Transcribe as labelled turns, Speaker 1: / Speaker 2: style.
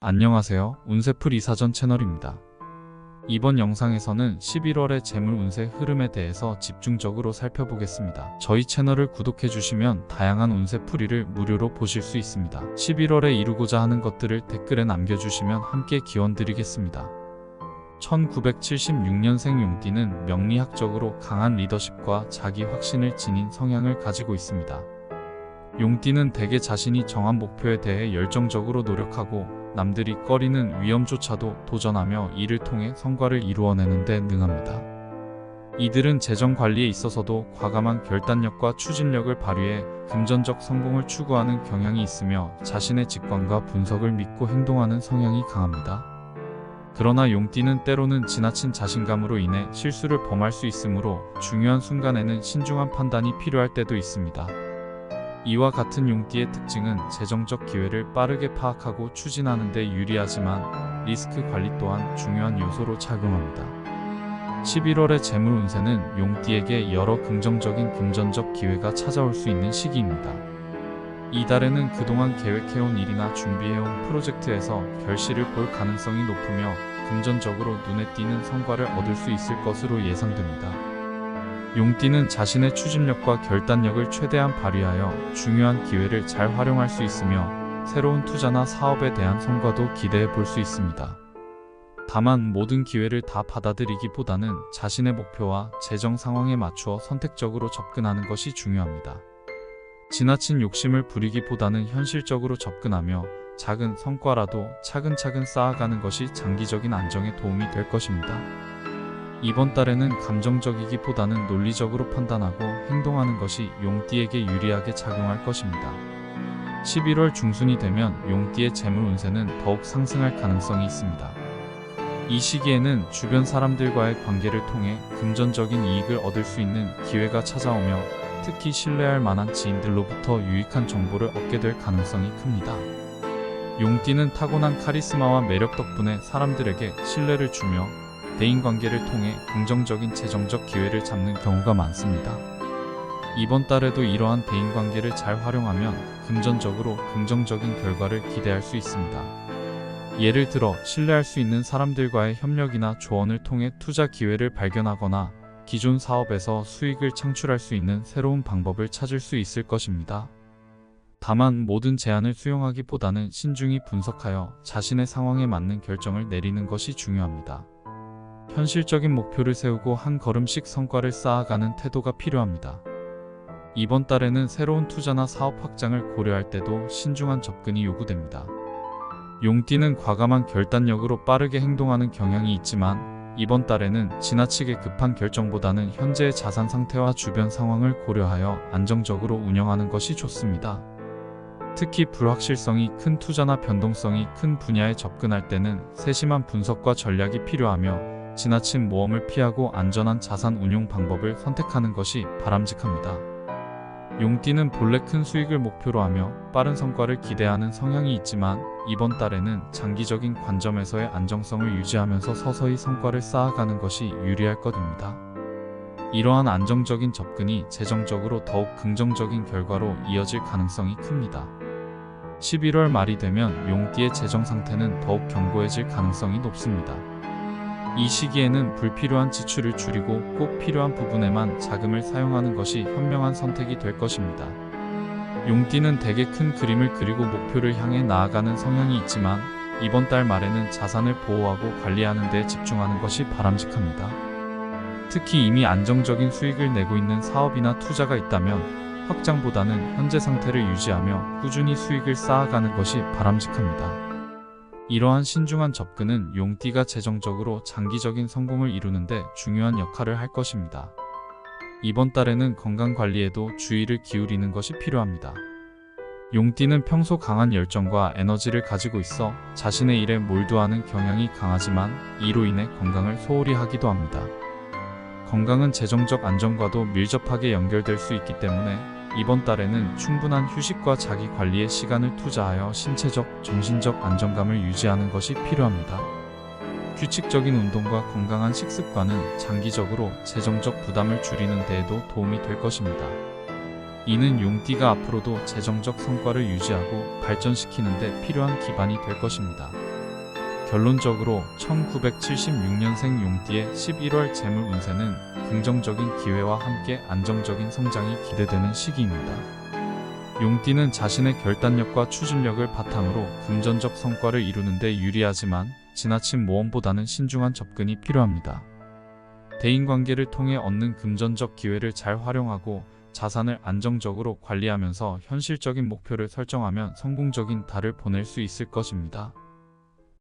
Speaker 1: 안녕하세요. 운세풀 이사전 채널입니다. 이번 영상에서는 11월의 재물 운세 흐름에 대해서 집중적으로 살펴보겠습니다. 저희 채널을 구독해주시면 다양한 운세풀이를 무료로 보실 수 있습니다. 11월에 이루고자 하는 것들을 댓글에 남겨주시면 함께 기원드리겠습니다. 1976년생 용띠는 명리학적으로 강한 리더십과 자기 확신을 지닌 성향을 가지고 있습니다. 용띠는 대개 자신이 정한 목표에 대해 열정적으로 노력하고 남들이 꺼리는 위험조차도 도전하며 이를 통해 성과를 이루어내는 데 능합니다. 이들은 재정 관리에 있어서도 과감한 결단력과 추진력을 발휘해 금전적 성공을 추구하는 경향이 있으며 자신의 직관과 분석을 믿고 행동하는 성향이 강합니다. 그러나 용띠는 때로는 지나친 자신감으로 인해 실수를 범할 수 있으므로 중요한 순간에는 신중한 판단이 필요할 때도 있습니다. 이와 같은 용띠의 특징은 재정적 기회를 빠르게 파악하고 추진하는 데 유리하지만 리스크 관리 또한 중요한 요소로 작용합니다. 11월의 재물 운세는 용띠에게 여러 긍정적인 금전적 기회가 찾아올 수 있는 시기입니다. 이달에는 그동안 계획해온 일이나 준비해온 프로젝트에서 결실을 볼 가능성이 높으며 금전적으로 눈에 띄는 성과를 얻을 수 있을 것으로 예상됩니다. 용띠는 자신의 추진력과 결단력을 최대한 발휘하여 중요한 기회를 잘 활용할 수 있으며 새로운 투자나 사업에 대한 성과도 기대해 볼 수 있습니다. 다만 모든 기회를 다 받아들이기보다는 자신의 목표와 재정 상황에 맞추어 선택적으로 접근하는 것이 중요합니다. 지나친 욕심을 부리기보다는 현실적으로 접근하며 작은 성과라도 차근차근 쌓아가는 것이 장기적인 안정에 도움이 될 것입니다. 이번 달에는 감정적이기보다는 논리적으로 판단하고 행동하는 것이 용띠에게 유리하게 작용할 것입니다. 11월 중순이 되면 용띠의 재물 운세는 더욱 상승할 가능성이 있습니다. 이 시기에는 주변 사람들과의 관계를 통해 금전적인 이익을 얻을 수 있는 기회가 찾아오며 특히 신뢰할 만한 지인들로부터 유익한 정보를 얻게 될 가능성이 큽니다. 용띠는 타고난 카리스마와 매력 덕분에 사람들에게 신뢰를 주며 대인관계를 통해 긍정적인 재정적 기회를 잡는 경우가 많습니다. 이번 달에도 이러한 대인관계를 잘 활용하면 금전적으로 긍정적인 결과를 기대할 수 있습니다. 예를 들어 신뢰할 수 있는 사람들과의 협력이나 조언을 통해 투자 기회를 발견하거나 기존 사업에서 수익을 창출할 수 있는 새로운 방법을 찾을 수 있을 것입니다. 다만 모든 제안을 수용하기보다는 신중히 분석하여 자신의 상황에 맞는 결정을 내리는 것이 중요합니다. 현실적인 목표를 세우고 한 걸음씩 성과를 쌓아가는 태도가 필요합니다. 이번 달에는 새로운 투자나 사업 확장을 고려할 때도 신중한 접근이 요구됩니다. 용띠는 과감한 결단력으로 빠르게 행동하는 경향이 있지만 이번 달에는 지나치게 급한 결정보다는 현재의 자산 상태와 주변 상황을 고려하여 안정적으로 운영하는 것이 좋습니다. 특히 불확실성이 큰 투자나 변동성이 큰 분야에 접근할 때는 세심한 분석과 전략이 필요하며 지나친 모험을 피하고 안전한 자산 운용 방법을 선택하는 것이 바람직합니다. 용띠는 본래 큰 수익을 목표로 하며 빠른 성과를 기대하는 성향이 있지만 이번 달에는 장기적인 관점에서의 안정성을 유지하면서 서서히 성과를 쌓아가는 것이 유리할 것입니다. 이러한 안정적인 접근이 재정적으로 더욱 긍정적인 결과로 이어질 가능성이 큽니다. 11월 말이 되면 용띠의 재정 상태는 더욱 견고해질 가능성이 높습니다. 이 시기에는 불필요한 지출을 줄이고 꼭 필요한 부분에만 자금을 사용하는 것이 현명한 선택이 될 것입니다. 용띠는 대개 큰 그림을 그리고 목표를 향해 나아가는 성향이 있지만 이번 달 말에는 자산을 보호하고 관리하는 데 집중하는 것이 바람직합니다. 특히 이미 안정적인 수익을 내고 있는 사업이나 투자가 있다면 확장보다는 현재 상태를 유지하며 꾸준히 수익을 쌓아가는 것이 바람직합니다. 이러한 신중한 접근은 용띠가 재정적으로 장기적인 성공을 이루는데 중요한 역할을 할 것입니다. 이번 달에는 건강관리에도 주의를 기울이는 것이 필요합니다. 용띠는 평소 강한 열정과 에너지를 가지고 있어 자신의 일에 몰두하는 경향이 강하지만 이로 인해 건강을 소홀히 하기도 합니다. 건강은 재정적 안정과도 밀접하게 연결될 수 있기 때문에 이번 달에는 충분한 휴식과 자기 관리에 시간을 투자하여 신체적, 정신적 안정감을 유지하는 것이 필요합니다. 규칙적인 운동과 건강한 식습관은 장기적으로 재정적 부담을 줄이는 데에도 도움이 될 것입니다. 이는 용띠가 앞으로도 재정적 성과를 유지하고 발전시키는 데 필요한 기반이 될 것입니다. 결론적으로 1976년생 용띠의 11월 재물 운세는 긍정적인 기회와 함께 안정적인 성장이 기대되는 시기입니다. 용띠는 자신의 결단력과 추진력을 바탕으로 금전적 성과를 이루는 데 유리하지만 지나친 모험보다는 신중한 접근이 필요합니다. 대인관계를 통해 얻는 금전적 기회를 잘 활용하고 자산을 안정적으로 관리하면서 현실적인 목표를 설정하면 성공적인 달을 보낼 수 있을 것입니다.